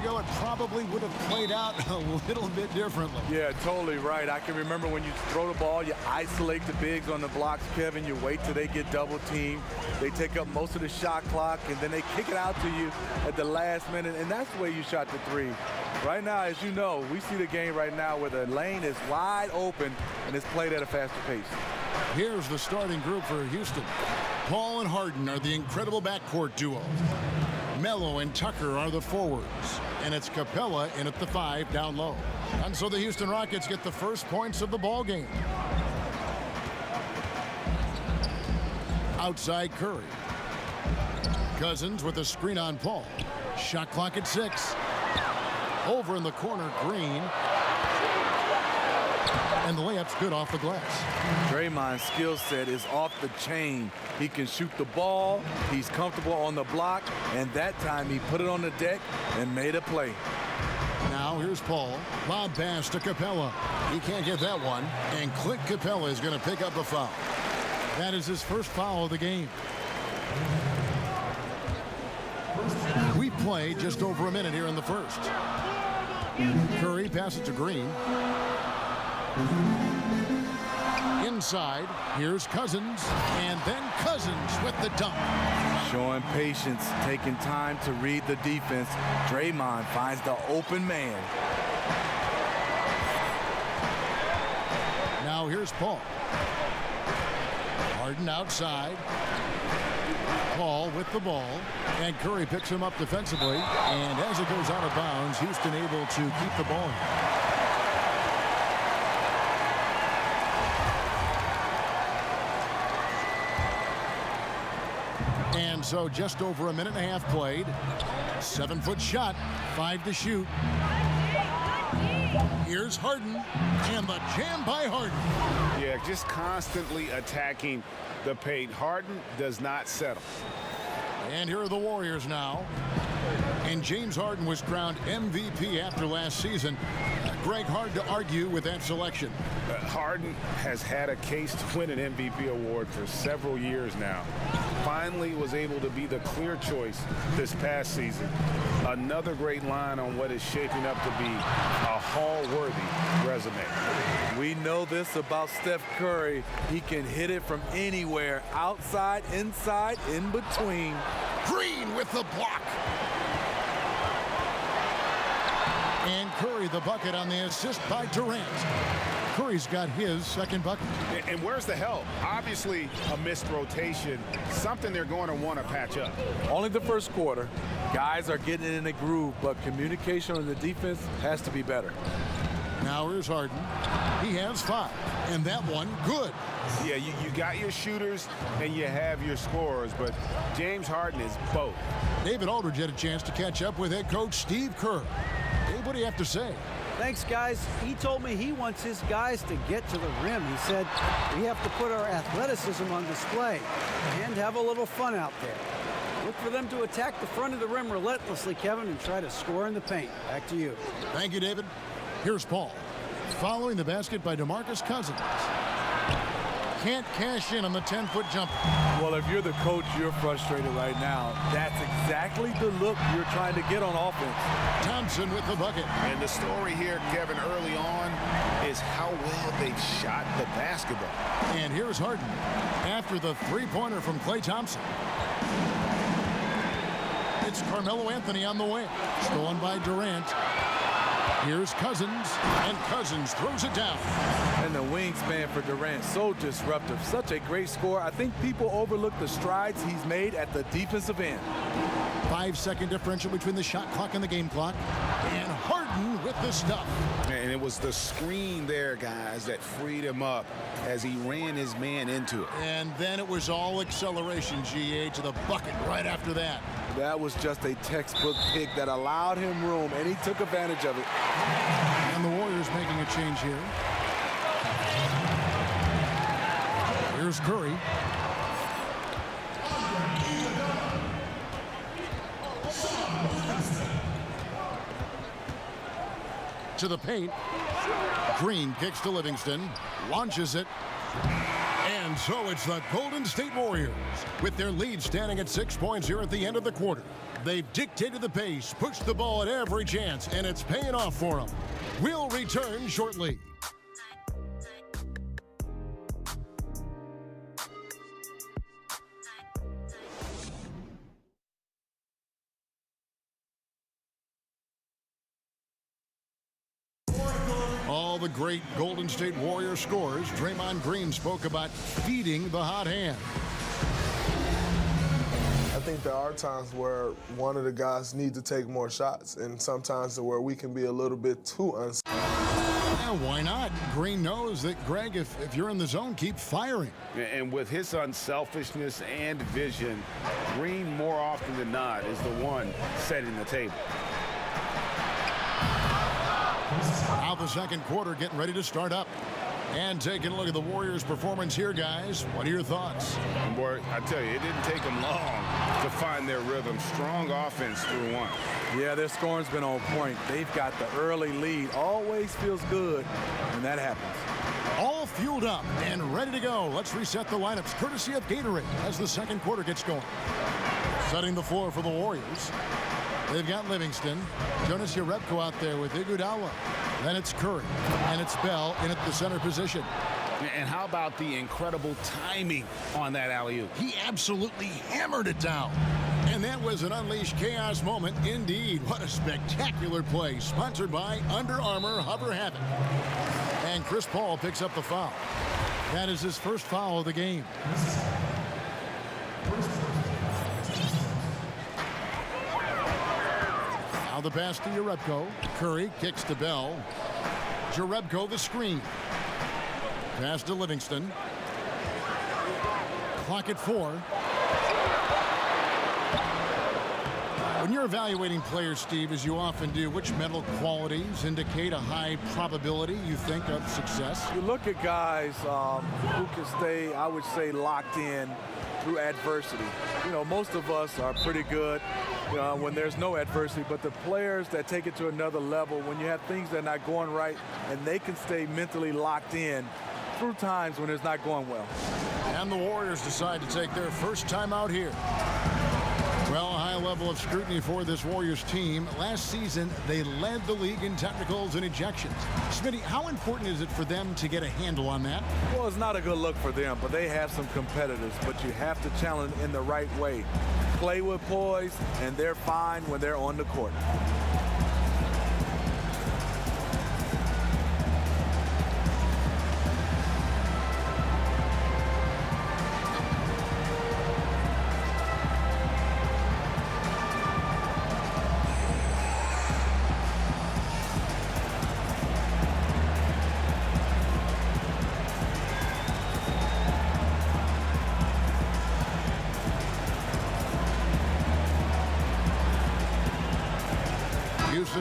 ago, it probably would have played out a little bit differently. Yeah, totally right. I can remember when you throw the ball, you isolate the bigs on the blocks, Kevin. You wait till they get double teamed. They take up most of the shot clock, and then they kick it out to you at the last minute, and that's the way you shot the three. Right now, as you know, we see the game right now where the lane is wide open and it's played at a faster pace. Here's the starting group for Houston. Paul and Harden are the incredible backcourt duo. Melo and Tucker are the forwards. And it's Capella in at the 5 down low. And so the Houston Rockets get the first points of the ball game. Outside Curry. Cousins with a screen on Paul. Shot clock at 6. Over in the corner, Green. And the layup's good off the glass. Draymond's skill set is off the chain. He can shoot the ball. He's comfortable on the block. And that time he put it on the deck and made a play. Now here's Paul. Lob pass to Capella. He can't get that one. And Clint Capella is going to pick up a foul. That is his first foul of the game. We play just over a minute here in the first. Curry passes to Green. Inside, here's Cousins, and then Cousins with the dunk. Showing patience, taking time to read the defense. Draymond finds the open man. Now here's Paul. Harden outside. Paul with the ball, and Curry picks him up defensively, and as it goes out of bounds, Houston able to keep the ball. And so just over a minute and a half played. 7-foot shot, 5 to shoot. Here's Harden, and the jam by Harden. Yeah, just constantly attacking the paint. Harden does not settle. And here are the Warriors now. And James Harden was crowned MVP after last season. Greg, hard to argue with that selection. Harden has had a case to win an MVP award for several years now. Finally was able to be the clear choice this past season. Another great line on what is shaping up to be a Hall-worthy resume. We know this about Steph Curry. He can hit it from anywhere, outside, inside, in between. Green with the block. And Curry the bucket on the assist by Durant. Curry's got his second bucket. And where's the help? Obviously a missed rotation, something they're going to want to patch up. Only the first quarter. Guys are getting in a groove, but communication on the defense has to be better. Now here's Harden. He has 5, and that one good. Yeah, you got your shooters and you have your scorers, but James Harden is both. David Aldridge had a chance to catch up with head coach Steve Kerr. Dave, what do you have to say? Thanks, guys. He told me he wants his guys to get to the rim. He said we have to put our athleticism on display and have a little fun out there. Look for them to attack the front of the rim relentlessly, Kevin, and try to score in the paint. Back to you. Thank you, David. Here's Paul. Following the basket by DeMarcus Cousins. Can't cash in on the 10-foot jumper. Well, if you're the coach, you're frustrated right now. That's exactly the look you're trying to get on offense. Thompson with the bucket. And the story here, Kevin, early on is how well they've shot the basketball. And here's Harden after the three-pointer from Klay Thompson. It's Carmelo Anthony on the wing. Stolen by Durant. Here's Cousins, and Cousins throws it down. And the wingspan for Durant, so disruptive. Such a great score. I think people overlook the strides he's made at the defensive end. 5-second differential between the shot clock and the game clock. And Harden with the stuff. And it was the screen there, guys, that freed him up as he ran his man into it. And then it was all acceleration, GA, to the bucket right after that. That was just a textbook pick that allowed him room, and he took advantage of it. And the Warriors making a change here. Here's Curry. To the paint. Green kicks to Livingston. Launches it. And so it's the Golden State Warriors with their lead standing at 6 points here at the end of the quarter. They've dictated the pace, pushed the ball at every chance, and it's paying off for them. We'll return shortly. All the great Golden State Warrior scores, Draymond Green spoke about feeding the hot hand. I think there are times where one of the guys need to take more shots, and sometimes where we can be a little bit too unselfish. Yeah, why not? Green knows that, Greg, if you're in the zone, keep firing. And with his unselfishness and vision, Green more often than not is the one setting the table. Now the second quarter getting ready to start up. And taking a look at the Warriors' performance here, guys. What are your thoughts? Boy, I tell you, it didn't take them long to find their rhythm. Strong offense through one. Yeah, their scoring's been on point. They've got the early lead. Always feels good when that happens. All fueled up and ready to go. Let's reset the lineups courtesy of Gatorade as the second quarter gets going. Setting the floor for the Warriors. They've got Livingston. Jonas Jerebko out there with Iguodala. Then it's Curry, and it's Bell in at the center position. And how about the incredible timing on that alley-oop? He absolutely hammered it down. And that was an unleashed chaos moment indeed. What a spectacular play. Sponsored by Under Armour Hover Havoc. And Chris Paul picks up the foul. That is his first foul of the game. Now the pass to Jerebko. Curry kicks to Bell. Jerebko the screen. Pass to Livingston. Clock at 4. When you're evaluating players, Steve, as you often do, which mental qualities indicate a high probability, you think, of success? You look at guys who can stay, I would say, locked in through adversity. You know, most of us are pretty good when there's no adversity, but the players that take it to another level, when you have things that are not going right, and they can stay mentally locked in through times when it's not going well. And the Warriors decide to take their first time out here. Well, a high level of scrutiny for this Warriors team. Last season, they led the league in technicals and ejections. Smitty, how important is it for them to get a handle on that? Well, it's not a good look for them, but they have some competitors, but you have to challenge in the right way. Play with poise, and they're fine when they're on the court.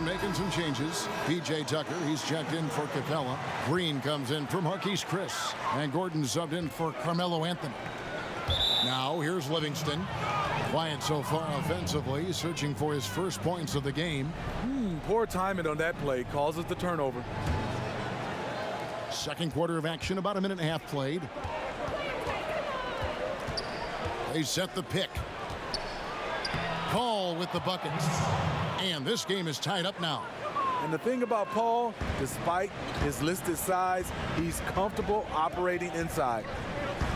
Making some changes. P.J. Tucker, he's checked in for Capella. Green comes in for Marquise Chris. And Gordon subbed in for Carmelo Anthony. Now, here's Livingston. Quiet so far offensively, searching for his first points of the game. Poor timing on that play causes the turnover. Second quarter of action, about a minute and a half played. They set the pick. Paul with the buckets. And this game is tied up now. And the thing about Paul, despite his listed size, he's comfortable operating inside.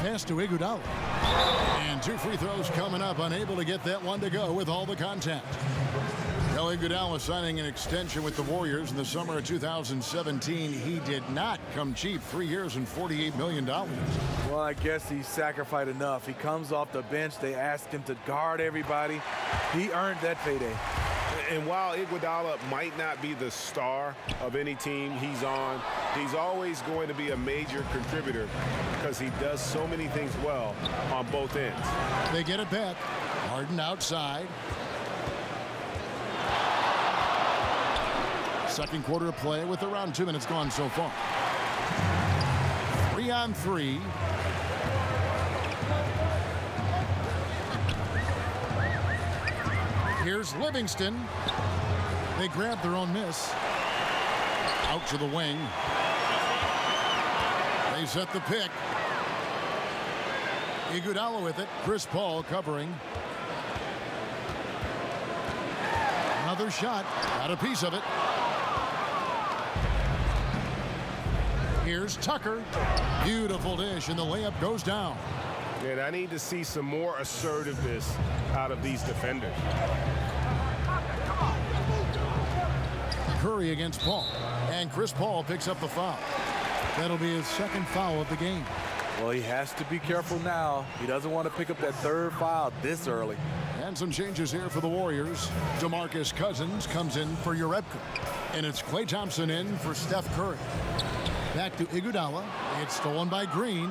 Pass to Iguodala. And 2 free throws coming up, unable to get that one to go with all the contact. Iguodala signing an extension with the Warriors in the summer of 2017. He did not come cheap. 3 years and $48 million. Well, I guess he sacrificed enough. He comes off the bench. They asked him to guard everybody. He earned that payday. And while Iguodala might not be the star of any team he's on, he's always going to be a major contributor because he does so many things well on both ends. They get it back. Harden outside. Second quarter of play with around 2 minutes gone so far. 3-on-3. Here's Livingston. They grab their own miss. Out to the wing. They set the pick. Iguodala with it. Chris Paul covering. Another shot. Got a piece of it. Here's Tucker. Beautiful dish, and the layup goes down. And I need to see some more assertiveness out of these defenders. Curry against Paul. And Chris Paul picks up the foul. That'll be his second foul of the game. Well, he has to be careful now. He doesn't want to pick up that third foul this early. And some changes here for the Warriors. DeMarcus Cousins comes in for Jerebko. And it's Klay Thompson in for Steph Curry. Back to Iguodala. It's stolen by Green.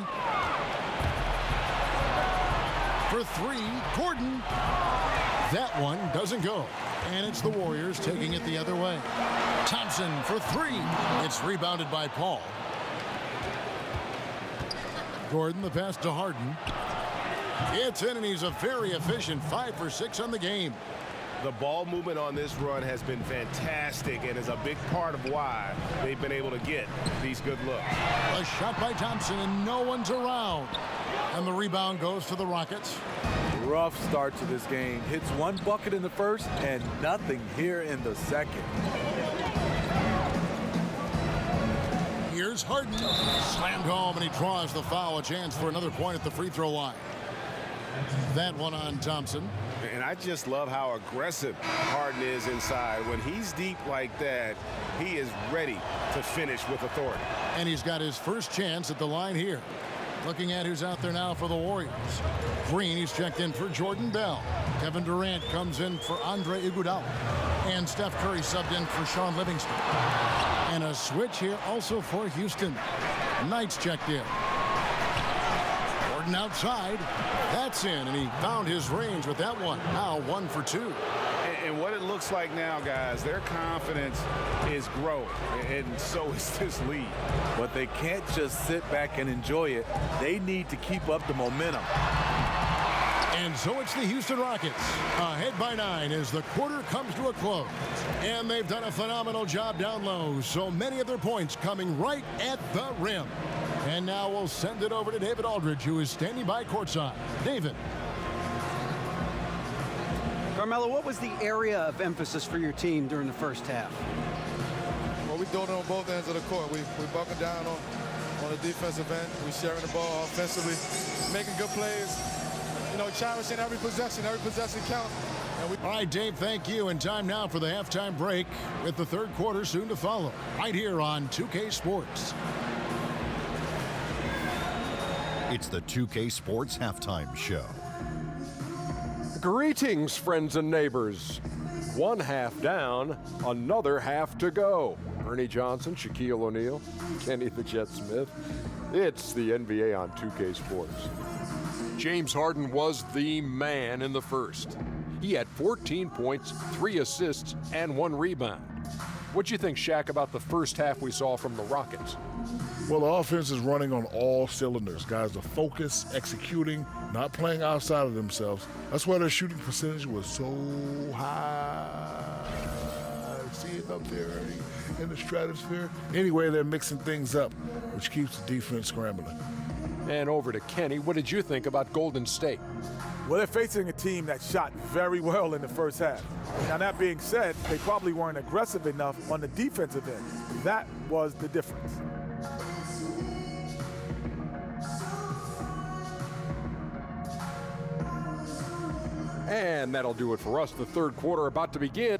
For three, Gordon. That one doesn't go. And it's the Warriors taking it the other way. Thompson for three. It's rebounded by Paul. Gordon, the pass to Harden. It's in, and he's a very efficient 5 for 6 on the game. The ball movement on this run has been fantastic and is a big part of why they've been able to get these good looks. A shot by Thompson, and no one's around. And the rebound goes to the Rockets. Rough start to this game. Hits one bucket in the first and nothing here in the second. Here's Harden. Slammed home, and he draws the foul. A chance for another point at the free throw line. That one on Thompson. And I just love how aggressive Harden is inside. When he's deep like that, he is ready to finish with authority. And he's got his first chance at the line here. Looking at who's out there now for the Warriors. Green, he's checked in for Jordan Bell. Kevin Durant comes in for Andre Iguodala. And Steph Curry subbed in for Sean Livingston. And a switch here also for Houston. Knight's checked in. Gordon outside. That's in, and he found his range with that one. Now 1 for 2. And what it looks like now, guys, their confidence is growing, and so is this lead. But they can't just sit back and enjoy it. They need to keep up the momentum. And so it's the Houston Rockets, ahead by 9 as the quarter comes to a close. And they've done a phenomenal job down low, so many of their points coming right at the rim. And now we'll send it over to David Aldridge, who is standing by courtside. David. Carmelo, what was the area of emphasis for your team during the first half? Well, we're doing it on both ends of the court. We buckling down on the defensive end. We're sharing the ball offensively, making good plays. You know, cherishing every possession counts. All right, Dave, thank you. And time now for the halftime break with the third quarter soon to follow. Right here on 2K Sports. It's the 2K Sports Halftime Show. Greetings, friends and neighbors. One half down, another half to go. Ernie Johnson, Shaquille O'Neal, Kenny the Jet Smith. It's the NBA on 2K Sports. James Harden was the man in the first. He had 14 points, 3 assists, and 1 rebound. What'd you think, Shaq, about the first half we saw from the Rockets? Well, the offense is running on all cylinders. Guys are focused, executing, not playing outside of themselves. That's why their shooting percentage was so high. See it up there in the stratosphere? Anyway, they're mixing things up, which keeps the defense scrambling. And over to Kenny. What did you think about Golden State? Well, they're facing a team that shot very well in the first half. Now, that being said, they probably weren't aggressive enough on the defensive end. That was the difference. And that'll do it for us. The third quarter about to begin.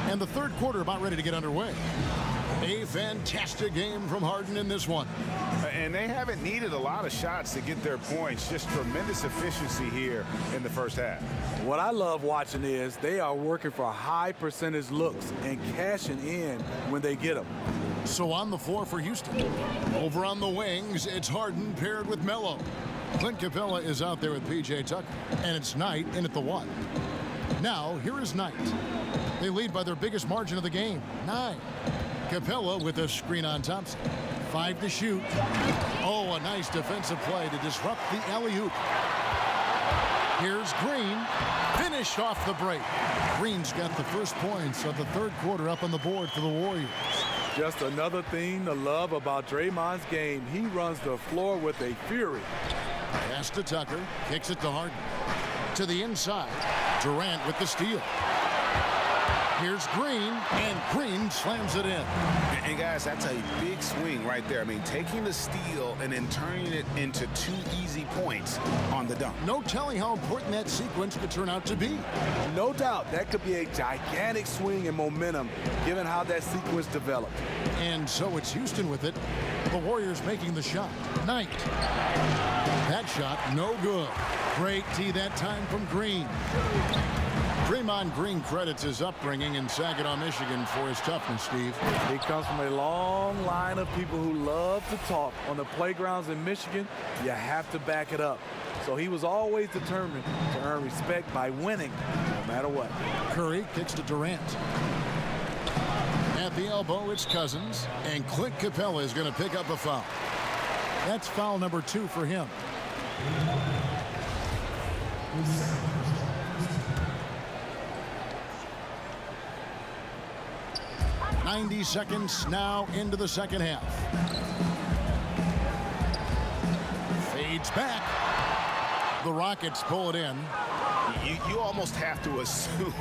And the third quarter about ready to get underway. A fantastic game from Harden in this one. And they haven't needed a lot of shots to get their points. Just tremendous efficiency here in the first half. What I love watching is they are working for high percentage looks and cashing in when they get them. So on the floor for Houston. Over on the wings, it's Harden paired with Melo. Clint Capella is out there with P.J. Tucker. And it's Knight in at the 1. Now, here is Knight. They lead by their biggest margin of the game, 9. Capella with a screen on Thompson. 5 to shoot. Oh, a nice defensive play to disrupt the alley-oop. Here's Green. Finished off the break. Green's got the first points of the third quarter up on the board for the Warriors. Just another thing to love about Draymond's game. He runs the floor with a fury. Pass to Tucker, kicks it to Harden. To the inside, Durant with the steal. Here's Green, and Green slams it in. And guys, that's a big swing right there. I mean, taking the steal and then turning it into 2 easy points on the dunk. No telling how important that sequence could turn out to be. No doubt, that could be a gigantic swing in momentum, given how that sequence developed. And so it's Houston with it. The Warriors making the shot. Knight. That shot, no good. Great tee that time from Green. Draymond Green credits his upbringing in Saginaw, Michigan for his toughness, Steve. He comes from a long line of people who love to talk. On the playgrounds in Michigan, you have to back it up. So he was always determined to earn respect by winning, no matter what. Curry kicks to Durant. At the elbow, it's Cousins, and Clint Capella is going to pick up a foul. That's foul number 2 for him. 90 seconds now into the second half. Fades back. The Rockets pull it in. You almost have to assume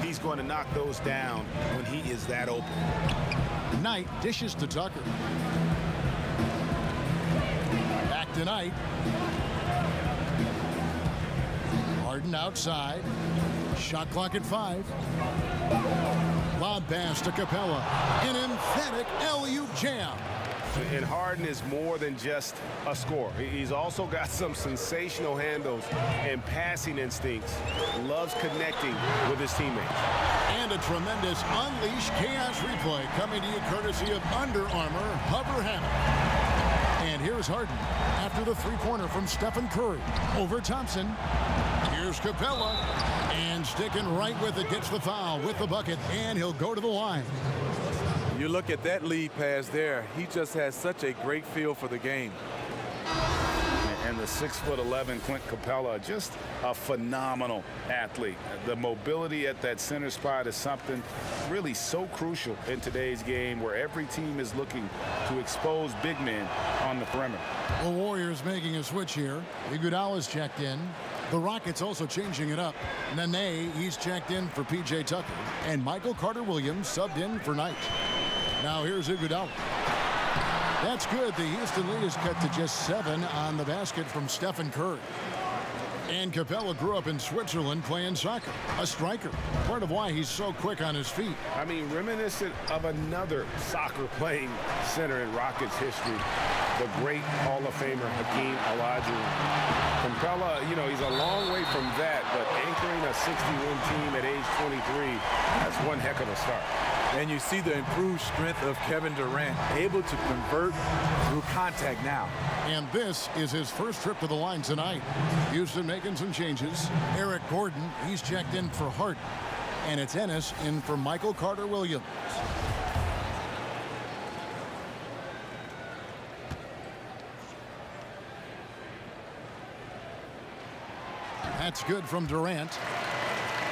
he's going to knock those down when he is that open. Knight dishes to Tucker. Back to Knight. Harden outside. Shot clock at 5. Lob pass to Capella. An emphatic alley-oop jam. And Harden is more than just a scorer. He's also got some sensational handles and passing instincts. Loves connecting with his teammates. And a tremendous Unleash Chaos replay coming to you courtesy of Under Armour Hover Hammock. And here's Harden after the three-pointer from Stephen Curry over Thompson. Here's Capella, and sticking right with it, gets the foul with the bucket, and he'll go to the line. You look at that lead pass there. He just has such a great feel for the game. And the 6'11" Clint Capella, just a phenomenal athlete. The mobility at that center spot is something really so crucial in today's game where every team is looking to expose big men on the perimeter. The Warriors making a switch here. Iguodala's checked in. The Rockets also changing it up. Nene, he's checked in for P.J. Tucker. And Michael Carter-Williams subbed in for Knight. Now here's Iguodala. That's good. The Houston lead is cut to just 7 on the basket from Stephen Curry. And Capella grew up in Switzerland playing soccer. A striker. Part of why he's so quick on his feet. I mean, reminiscent of another soccer-playing center in Rockets history, the great Hall of Famer Hakeem Olajuwon. Capella, you know, he's a long way from that, but anchoring a 60-win team at age 23, that's one heck of a start. And you see the improved strength of Kevin Durant, able to convert through contact now. And this is his first trip to the line tonight. Houston making some changes. Eric Gordon, he's checked in for Hart. And it's Ennis in for Michael Carter-Williams. That's good from Durant.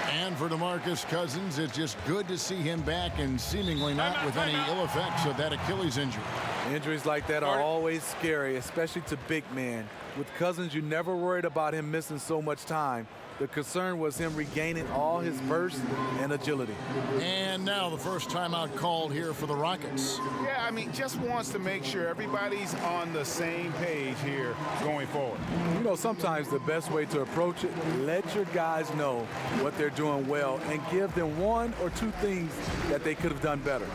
And for DeMarcus Cousins, it's just good to see him back and seemingly not with any ill effects of that Achilles injury. Injuries like that are always scary, especially to big men. With Cousins, you never worried about him missing so much time. The concern was him regaining all his burst and agility. And now the first timeout called here for the Rockets. Yeah, I mean, just wants to make sure everybody's on the same page here going forward. You know, sometimes the best way to approach it, let your guys know what they're doing well and give them 1 or 2 things that they could have done better.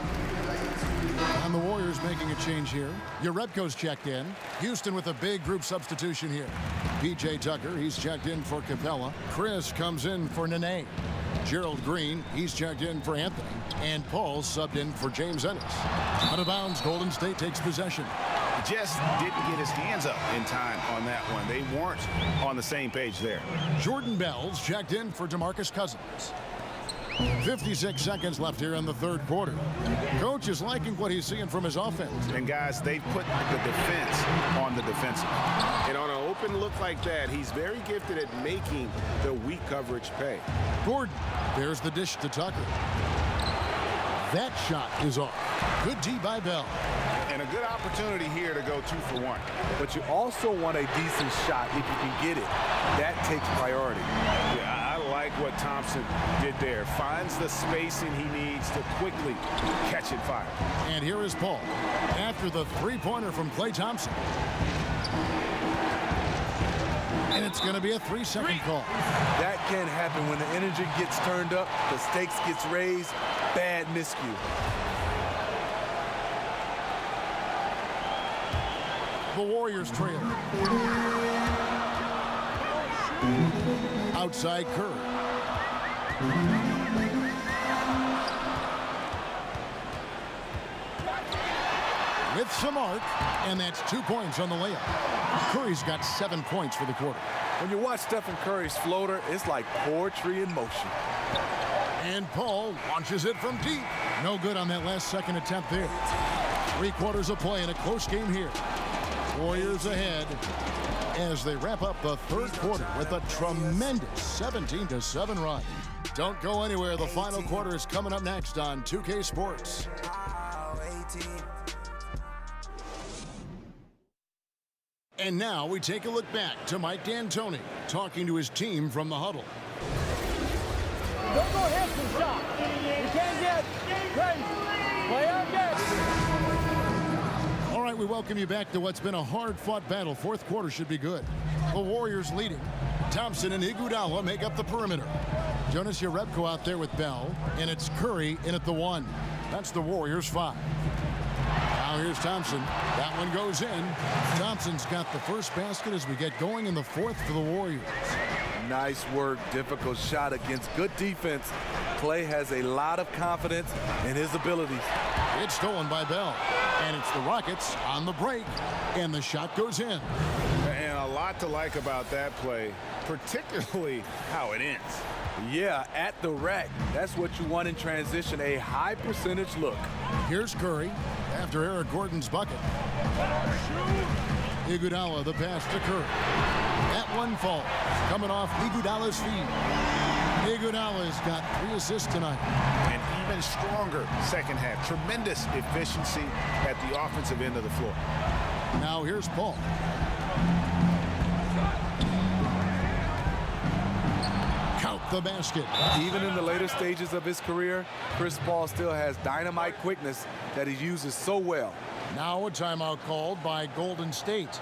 And the Warriors making a change here. Jerebko's checked in. Houston with a big group substitution here. P.J. Tucker, he's checked in for Capella. Chris comes in for Nene. Gerald Green, he's checked in for Anthony. And Paul subbed in for James Ennis. Out of bounds, Golden State takes possession. Just didn't get his hands up in time on that one. They weren't on the same page there. Jordan Bell's checked in for DeMarcus Cousins. 56 seconds left here in the third quarter. Coach is liking what he's seeing from his offense. And guys, they've put the defense on the defensive. And on an open look like that, he's very gifted at making the weak coverage pay. Gordon, there's the dish to Tucker. That shot is off. Good D by Bell. And a good opportunity here to go 2 for 1. But you also want a decent shot if you can get it. That takes priority. Yeah, I like what Thompson did there. Finds the spacing he needs to quickly catch it fire. And here is Paul after the three-pointer from Klay Thompson. And it's going to be a 3-second call. That can happen when the energy gets turned up, the stakes gets raised, bad miscue. The Warriors trail. Outside Curry. With some arc, and that's 2 points on the layup. Curry's got 7 points for the quarter. When you watch Stephen Curry's floater, it's like poetry in motion. And Paul launches it from deep. No good on that last second attempt there. 3 quarters of play in a close game here. Warriors ahead as they wrap up the third quarter with a tremendous 17-7 run. Don't go anywhere. The final quarter is coming up next on 2K Sports. And now we take a look back to Mike D'Antoni talking to his team from the huddle. Don't go hit the shot. You can't get crazy. Play our game. All right, we welcome you back to what's been a hard-fought battle. Fourth quarter should be good. The Warriors leading. Thompson and Iguodala make up the perimeter. Jonas Jerebko out there with Bell, and it's Curry in at the 1. That's the Warriors' 5. Now here's Thompson. That one goes in. Thompson's got the first basket as we get going in the fourth for the Warriors. Nice work, difficult shot against good defense. Klay has a lot of confidence in his abilities. It's stolen by Bell, and it's the Rockets on the break, and the shot goes in. And a lot to like about that play, particularly how it ends. Yeah, at the rack. That's what you want in transition, a high percentage look. Here's Curry after Eric Gordon's bucket. Iguodala the pass to Curry. That one falls, coming off Iguodala's feet. Iguodala's got 3 assists tonight. An even stronger second half. Tremendous efficiency at the offensive end of the floor. Now here's Paul. Count the basket. Even in the later stages of his career, Chris Paul still has dynamite quickness that he uses so well. Now a timeout called by Golden State.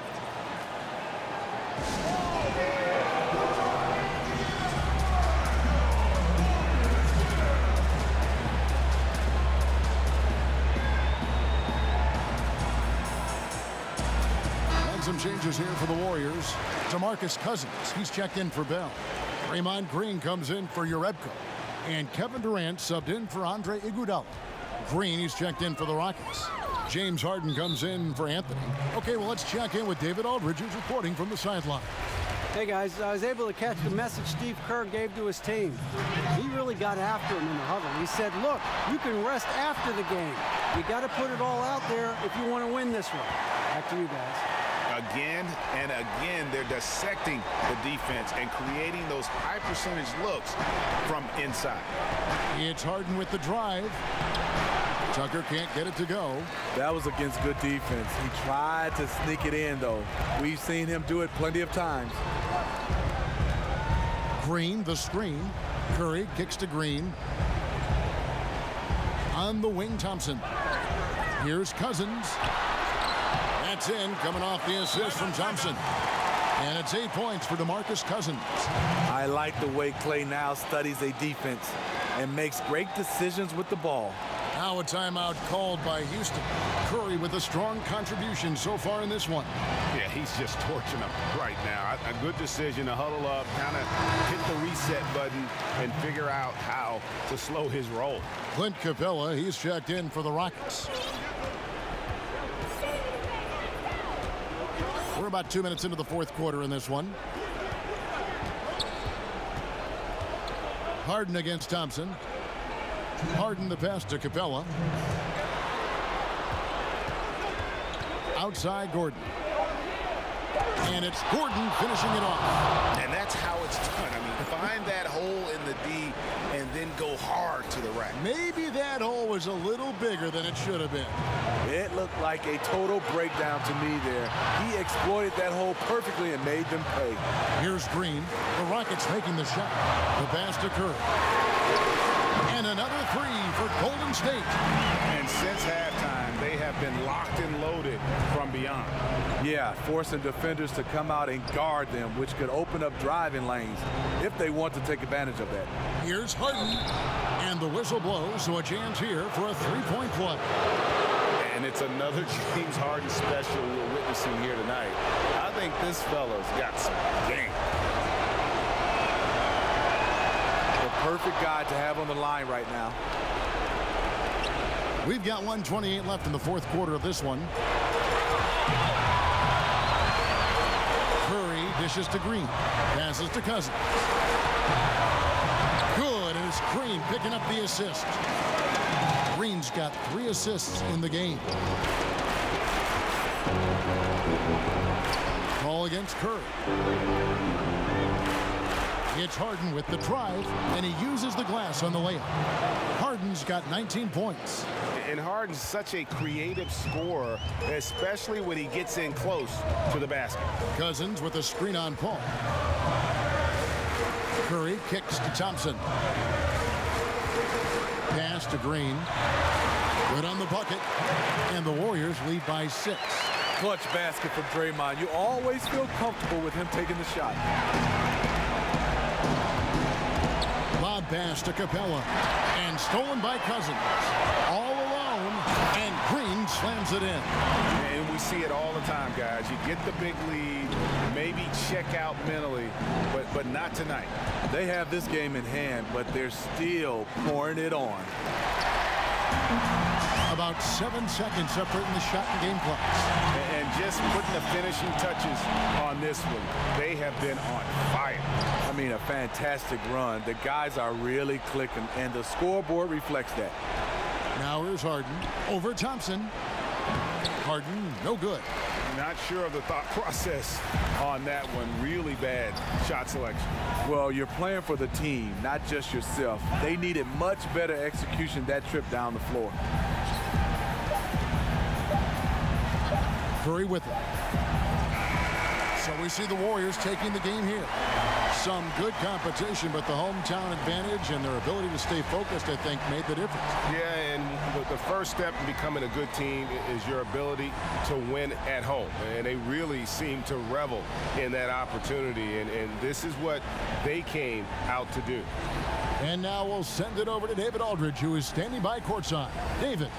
And some changes here for the Warriors. DeMarcus Cousins, he's checked in for Bell. Draymond Green comes in for Jerebko. And Kevin Durant subbed in for Andre Iguodala. Green, he's checked in for the Rockets. James Harden comes in for Anthony. Okay, well, let's check in with David Aldridge, who's reporting from the sideline. Hey, guys, I was able to catch the message Steve Kerr gave to his team. He really got after him in the huddle. He said, look, you can rest after the game. You got to put it all out there if you want to win this one. Back to you, guys. Again and again, they're dissecting the defense and creating those high percentage looks from inside. It's Harden with the drive. Tucker can't get it to go. That was against good defense. He tried to sneak it in, though. We've seen him do it plenty of times. Green, the screen. Curry kicks to Green. On the wing, Thompson. Here's Cousins. That's in, coming off the assist from Thompson. And it's 8 points for DeMarcus Cousins. I like the way Klay now studies a defense and makes great decisions with the ball. Now a timeout called by Houston. Curry with a strong contribution so far in this one. Yeah, he's just torching them right now. A good decision to huddle up, kind of hit the reset button and figure out how to slow his roll. Clint Capella, he's checked in for the Rockets. We're about 2 minutes into the fourth quarter in this one. Harden against Thompson. Harden the pass to Capella. Outside Gordon. And it's Gordon finishing it off. And that's how it's done. I mean, find that hole in the D and then go hard to the rack. Maybe that hole was a little bigger than it should have been. It looked like a total breakdown to me there. He exploited that hole perfectly and made them pay. Here's Green. The Rockets making the shot. The pass to Curry. And another three for Golden State. And since halftime, they have been locked and loaded from beyond. Yeah, forcing defenders to come out and guard them, which could open up driving lanes if they want to take advantage of that. Here's Harden. And the whistle blows, so a chance here for a three-point play. And it's another James Harden special we're witnessing here tonight. I think this fella's got some game. The perfect guy to have on the line right now. We've got 1:28 left in the fourth quarter of this one. Curry dishes to Green. Passes to Cousins. Good, and it's Green picking up the assist. Green's got 3 assists in the game. Call against Curry. It's Harden with the drive, and he uses the glass on the layup. Harden's got 19 points. And Harden's such a creative scorer, especially when he gets in close to the basket. Cousins with a screen on Paul. Curry kicks to Thompson. Pass to Green. Good on the bucket. And the Warriors lead by 6. Clutch basket from Draymond. You always feel comfortable with him taking the shot. Lob pass to Capella. And stolen by Cousins. All alone. And Green slams it in. And we see it all the time, guys. You get the big lead, maybe check out mentally, but not tonight. They have this game in hand, but they're still pouring it on. About 7 seconds separating the shot and game clock. And just putting the finishing touches on this one. They have been on fire. I mean, a fantastic run. The guys are really clicking, and the scoreboard reflects that. Now here's Harden over Thompson. Harden, no good. Not sure of the thought process on that one. Really bad shot selection. Well, you're playing for the team, not just yourself. They needed much better execution that trip down the floor. Curry with it. So we see the Warriors taking the game here. Some good competition, but the hometown advantage and their ability to stay focused, I think, made the difference. Yeah, and the first step in becoming a good team is your ability to win at home. And they really seem to revel in that opportunity. And this is what they came out to do. And now we'll send it over to David Aldridge, who is standing by courtside. David.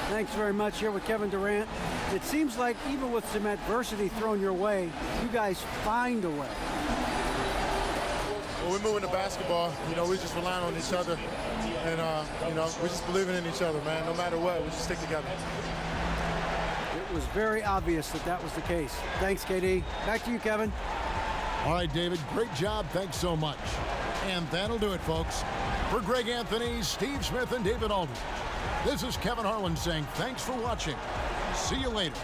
Thanks very much. Here with Kevin Durant. It seems like even with some adversity thrown your way, you guys find a way. When we're moving the basketball, we just relying on each other. And, we're just believing in each other, man. No matter what, we just stick together. It was very obvious that was the case. Thanks, KD. Back to you, Kevin. All right, David, great job. Thanks so much. And that'll do it, folks. For Greg Anthony, Steve Smith, and David Aldridge, this is Kevin Harlan saying thanks for watching. See you later.